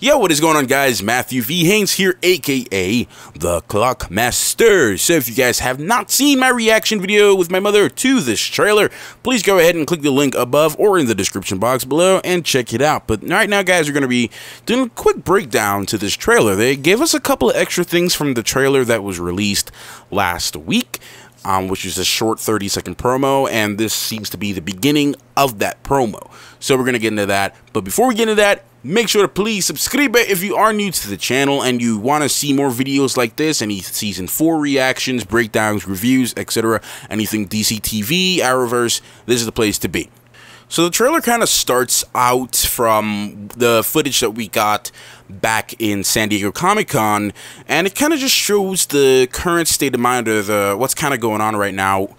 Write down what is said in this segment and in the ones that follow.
Yo, what is going on, guys? Matthew V. Haynes here, aka the Clock Master. So if you guys have not seen my reaction video with my mother to this trailer, please go ahead and click the link above or in the description box below and check it out. But right now, guys, we're going to be doing a quick breakdown to this trailer. They gave us a couple of extra things from the trailer that was released last week, which is a short 30-second promo, and this seems to be the beginning of that promo. So we're going to get into that. But before we get into that, make sure to please subscribe if you are new to the channel and you want to see more videos like this, any Season 4 reactions, breakdowns, reviews, etc. Anything DC TV, Arrowverse, this is the place to be. So the trailer kind of starts out from the footage that we got back in San Diego Comic-Con, and it kind of just shows the current state of mind of what's kind of going on right now.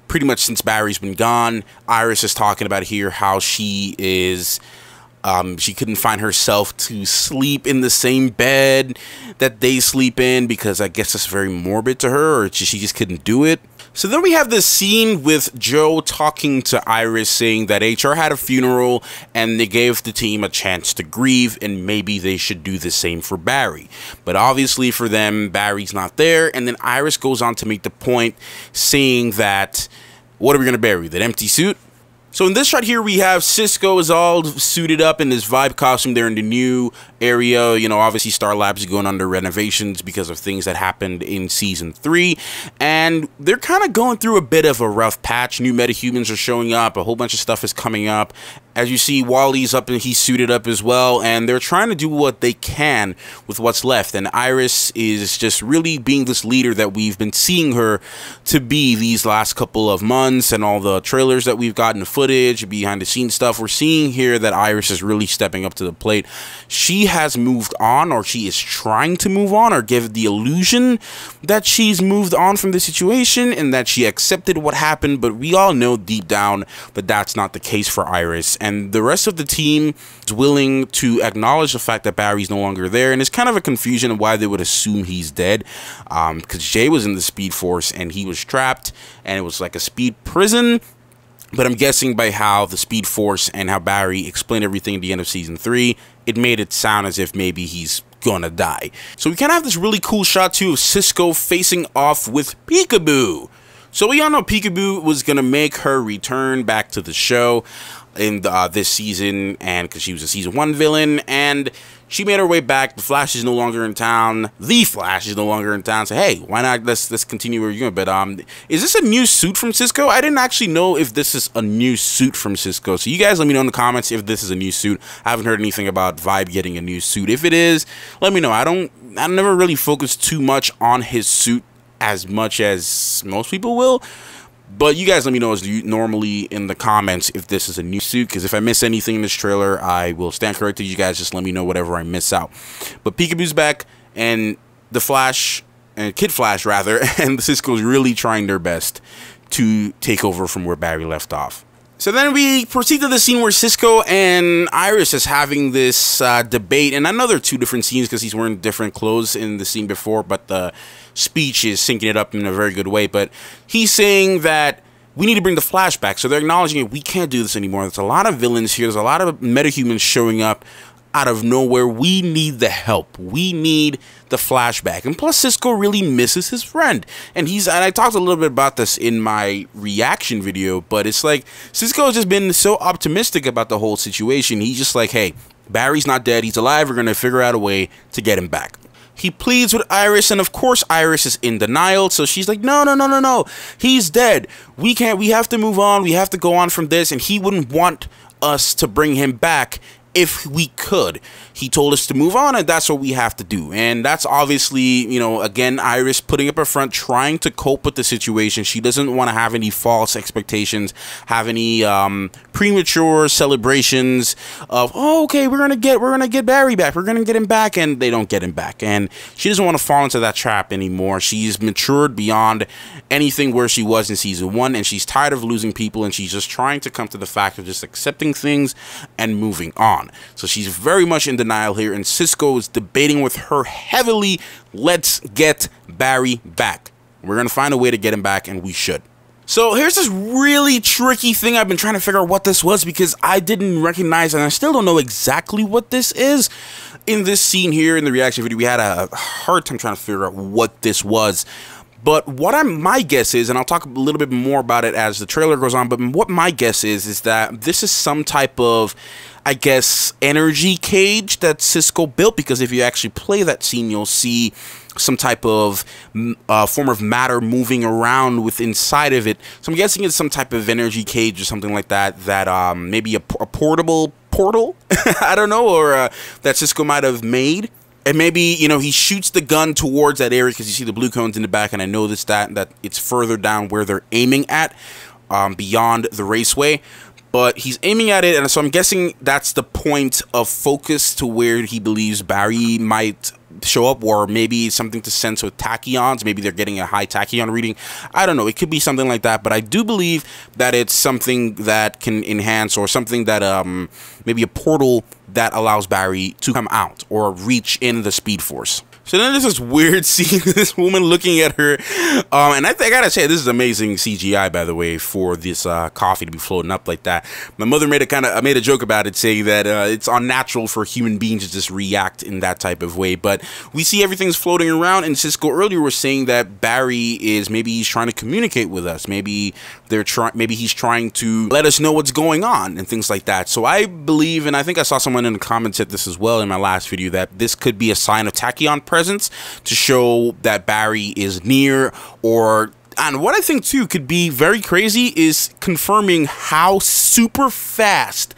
Pretty much since Barry's been gone, Iris is talking about here how she is... she couldn't find herself to sleep in the same bed that they sleep in because I guess it's very morbid to her, or she just couldn't do it. So then we have this scene with Joe talking to Iris, saying that HR had a funeral and they gave the team a chance to grieve, and maybe they should do the same for Barry. But obviously for them, Barry's not there, and then Iris goes on to make the point saying that, what are we going to bury? That empty suit? So in this shot here, we have Cisco is all suited up in this vibe costume. They're in the new area. You know, obviously Star Labs is going under renovations because of things that happened in Season 3. And they're kind of going through a bit of a rough patch. New metahumans are showing up. A whole bunch of stuff is coming up. As you see, Wally's up and he's suited up as well. And they're trying to do what they can with what's left. And Iris is just really being this leader that we've been seeing her to be these last couple of months, and all the trailers that we've gotten, the footage, behind the scenes stuff. We're seeing here that Iris is really stepping up to the plate. She has moved on, or she is trying to move on, or give the illusion that she's moved on from the situation and that she accepted what happened. But we all know deep down that that's not the case for Iris. And the rest of the team is willing to acknowledge the fact that Barry's no longer there. And it's kind of a confusion of why they would assume he's dead. Because Jay was in the Speed Force and he was trapped, and it was like a speed prison. But I'm guessing by how the Speed Force and how Barry explained everything at the end of Season 3, it made it sound as if maybe he's gonna die. So we kind of have this really cool shot too of Cisco facing off with Peekaboo. So we all know Peekaboo was gonna make her return back to the show in this season, and because she was a Season 1 villain, and she made her way back. The Flash is no longer in town. The Flash is no longer in town. So hey, why not? Let's continue where you're going. But is this a new suit from Cisco? I didn't actually know if this is a new suit from Cisco. So you guys let me know in the comments if this is a new suit. I haven't heard anything about Vibe getting a new suit. If it is, let me know. I never really focused too much on his suit as much as most people will. But you guys let me know as normally in the comments if this is a new suit, because if I miss anything in this trailer, I will stand corrected. You guys just let me know whatever I miss out. But Peekaboo's back, and the Flash, and Kid Flash rather, and Cisco's really trying their best to take over from where Barry left off. So then we proceed to the scene where Cisco and Iris is having this debate, and I know they're two different scenes because he's wearing different clothes in the scene before, but the speech is syncing it up in a very good way. But he's saying that we need to bring the Flash back, so they're acknowledging it. We can't do this anymore. There's a lot of villains here. There's a lot of metahumans showing up out of nowhere. We need the help. We need the flashback. And plus, Cisco really misses his friend. And I talked a little bit about this in my reaction video, but it's like Cisco has just been so optimistic about the whole situation. He's just like, hey, Barry's not dead. He's alive. We're going to figure out a way to get him back. He pleads with Iris, and of course Iris is in denial. So she's like, no, he's dead. We have to move on. We have to go on from this. And he wouldn't want us to bring him back if we could. He told us to move on, and that's what we have to do. And that's obviously, you know, again, Iris putting up a front, trying to cope with the situation. She doesn't want to have any false expectations, have any premature celebrations of, oh, okay, we're gonna get Barry back, we're gonna get him back, and they don't get him back. And she doesn't want to fall into that trap anymore. She's matured beyond anything where she was in Season 1, and she's tired of losing people, and she's just trying to come to the fact of just accepting things and moving on. So she's very much in denial here, and Cisco is debating with her heavily. Let's get Barry back. We're gonna find a way to get him back, and we should. So here's this really tricky thing. I've been trying to figure out what this was because I didn't recognize, and I still don't know exactly what this is. In this scene here in the reaction video, we had a hard time trying to figure out what this was. But what my guess is, and I'll talk a little bit more about it as the trailer goes on, but what my guess is that this is some type of, I guess, energy cage that Cisco built, because if you actually play that scene, you'll see some type of form of matter moving around with inside of it. So I'm guessing it's some type of energy cage or something like that, that maybe a portable portal, I don't know, or that Cisco might have made. And maybe, you know, he shoots the gun towards that area because you see the blue cones in the back, and I noticed that it's further down where they're aiming at, beyond the raceway. But he's aiming at it, and so I'm guessing that's the point of focus to where he believes Barry might show up, or maybe something to sense with tachyons. Maybe they're getting a high tachyon reading. I don't know. It could be something like that, but I do believe that it's something that can enhance, or something that maybe a portal that allows Barry to come out or reach in the Speed Force. So then there's this weird scene, this woman looking at her, and I gotta say, this is amazing CGI, by the way, for this coffee to be floating up like that. My mother made a joke about it, saying that it's unnatural for human beings to just react in that type of way. But we see everything's floating around, and Cisco earlier was saying that Barry is, maybe he's trying to communicate with us, maybe he's trying to let us know what's going on and things like that. So I believe, and I think I saw someone in the comments said this as well in my last video, that this could be a sign of tachyon presence to show that Barry is near. And what I think too could be very crazy is confirming how super fast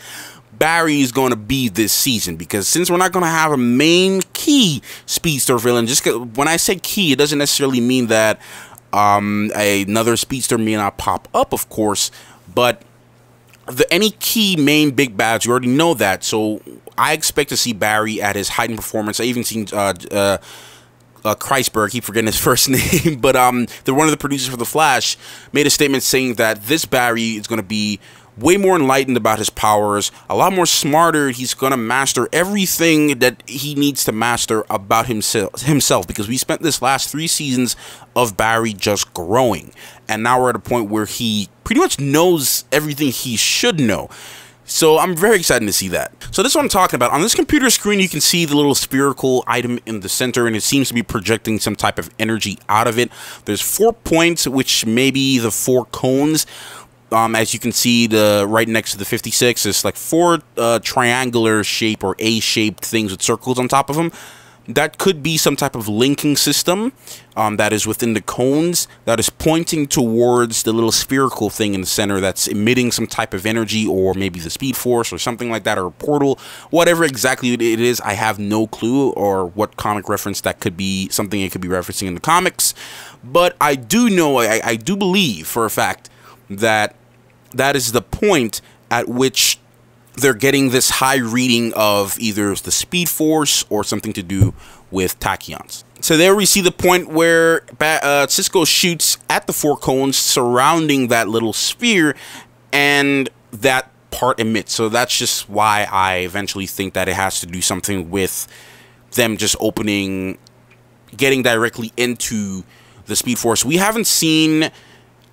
Barry is going to be this season, because since we're not going to have a main key speedster villain, just when I say key, it doesn't necessarily mean that another speedster may not pop up, of course, but any key main big bads, you already know that. So I expect to see Barry at his heightened performance. I even seen Kreisberg, I keep forgetting his first name, but one of the producers for The Flash made a statement saying that this Barry is going to be way more enlightened about his powers, a lot more smarter. He's going to master everything that he needs to master about himself, because we spent this last 3 seasons of Barry just growing, and now we're at a point where he pretty much knows everything he should know. So I'm very excited to see that. So this is what I'm talking about. On this computer screen, you can see the little spherical item in the center, and it seems to be projecting some type of energy out of it. There's 4 points, which may be the 4 cones. As you can see, right next to the 56, it's like 4 triangular shape or A-shaped things with circles on top of them. That could be some type of linking system that is within the cones that is pointing towards the little spherical thing in the center that's emitting some type of energy, or maybe the Speed Force or something like that, or a portal. Whatever exactly it is, I have no clue, or what comic reference that could be, something it could be referencing in the comics. But I do know, I do believe for a fact that that is the point at which they're getting this high reading of either the Speed Force or something to do with tachyons. So there we see the point where Cisco shoots at the 4 cones surrounding that little sphere, and that part emits. So that's just why I eventually think that it has to do something with them just getting directly into the Speed Force. We haven't seen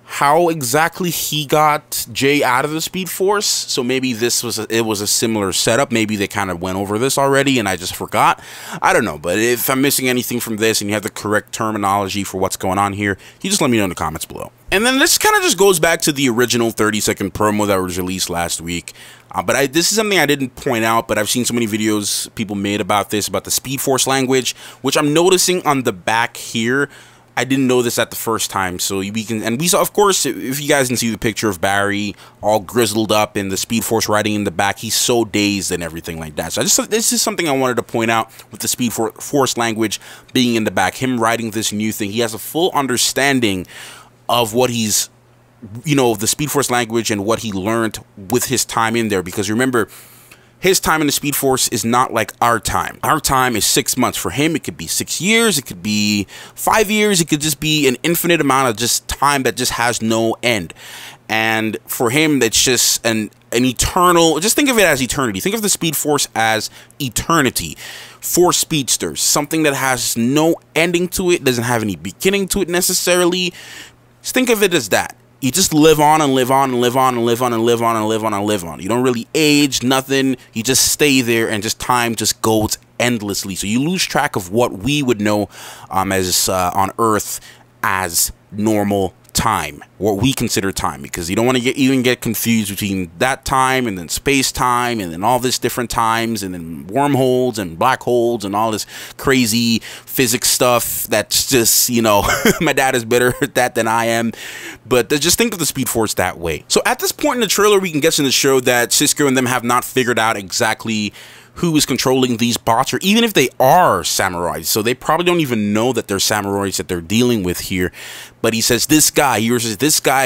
how exactly he got Jay out of the Speed Force, so maybe it was a similar setup. Maybe they kind of went over this already and I just forgot. I don't know, but if I'm missing anything from this and you have the correct terminology for what's going on here, you just let me know in the comments below. And then this kind of just goes back to the original 30-second promo that was released last week. But this is something I didn't point out, but I've seen so many videos people made about this, about the Speed Force language, which I'm noticing on the back here. I didn't know this at the first time, so we saw, of course, if you guys can see the picture of Barry all grizzled up and the Speed Force riding in the back, he's so dazed and everything like that. So this is something I wanted to point out with the Speed Force language being in the back, him riding this new thing. He has a full understanding of what he's, the Speed Force language and what he learned with his time in there, because remember, his time in the Speed Force is not like our time. Our time is 6 months. For him, it could be 6 years. It could be 5 years. It could just be an infinite amount of just time that just has no end. And for him, that's just an eternal, just think of it as eternity. Think of the Speed Force as eternity for speedsters. Something that has no ending to it, doesn't have any beginning to it necessarily. Just think of it as that. you just live on and live on and live on and live on and live on and live on and live on. You don't really age, nothing. You just stay there, and just time just goes endlessly. So you lose track of what we would know as on Earth as normal time, what we consider time, because you don't want to even get confused between that time and then space time and then all this different times and then wormholes and black holes and all this crazy physics stuff that's just, you know, my dad is better at that than I am. But just think of the Speed Force that way. So at this point in the trailer, we can guess in the show that Cisco and them have not figured out exactly who is controlling these bots, or even if they are samurais. So they probably don't even know that they're samurais that they're dealing with here. But he says this guy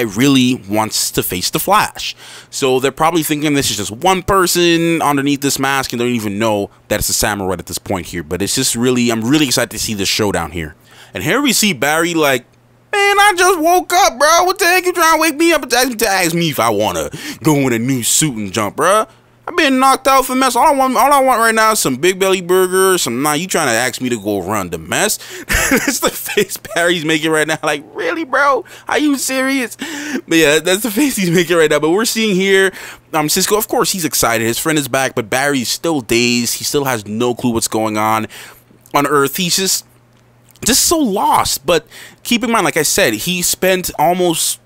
really wants to face the Flash. So they're probably thinking this is just one person underneath this mask, and they don't even know that it's a samurai at this point here. But it's just really, I'm really excited to see this showdown here. And here we see Barry like, man, I just woke up, bro. What the heck you trying to wake me up to ask me if I want to go in a new suit and jump, bro? I've been knocked out for mess. All I want right now is some Big Belly burgers. You trying to ask me to go run the mess? That's the face Barry's making right now. Like, really, bro? Are you serious? But yeah, that's the face he's making right now. But we're seeing here, Cisco, of course, he's excited. His friend is back, but Barry's still dazed. He still has no clue what's going on Earth. He's just so lost. But keep in mind, like I said, he spent almost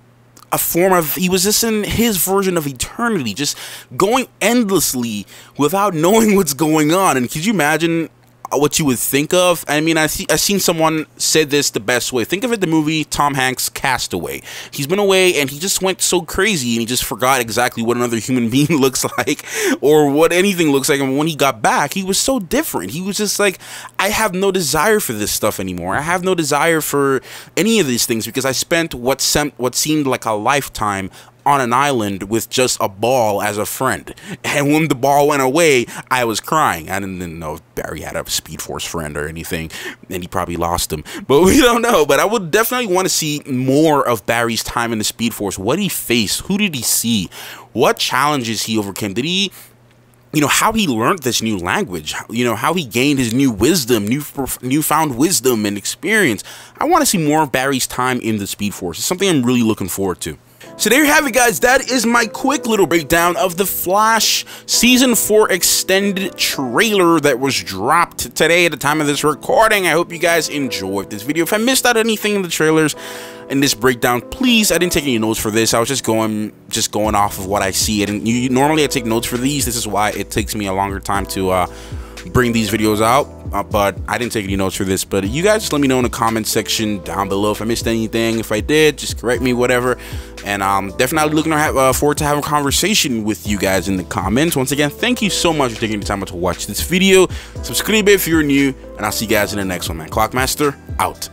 he was just in his version of eternity, just going endlessly without knowing what's going on. And could you imagine what you would think of? I mean, I seen someone said this the best way. Think of it, the movie Tom Hanks' Castaway. He's been away and he just went so crazy and he just forgot exactly what another human being looks like or what anything looks like. And when he got back, he was so different. He was just like, I have no desire for this stuff anymore. I have no desire for any of these things because I spent what seemed like a lifetime on an island with just a ball as a friend. And when the ball went away, I was crying. I didn't know if Barry had a Speed Force friend or anything, and he probably lost him. But we don't know. But I would definitely want to see more of Barry's time in the Speed Force. What he faced? Who did he see? What challenges he overcame? Did he, you know, how he learned this new language, you know, how he gained his new wisdom, newfound wisdom and experience. I want to see more of Barry's time in the Speed Force. It's something I'm really looking forward to. So there you have it, guys. That is my quick little breakdown of the Flash Season 4 extended trailer that was dropped today at the time of this recording. I hope you guys enjoyed this video. If I missed out anything in the trailers in this breakdown, please, I didn't take any notes for this. I was just going off of what I see. And normally I take notes for these. This is why it takes me a longer time to bring these videos out, but I didn't take any notes for this. But you guys just let me know in the comment section down below if I missed anything. If I did, just correct me, whatever. And I'm definitely looking forward to having a conversation with you guys in the comments. Once again, thank you so much for taking the time to watch this video. Subscribe if you're new, and I'll see you guys in the next one, man. Clockmaster out.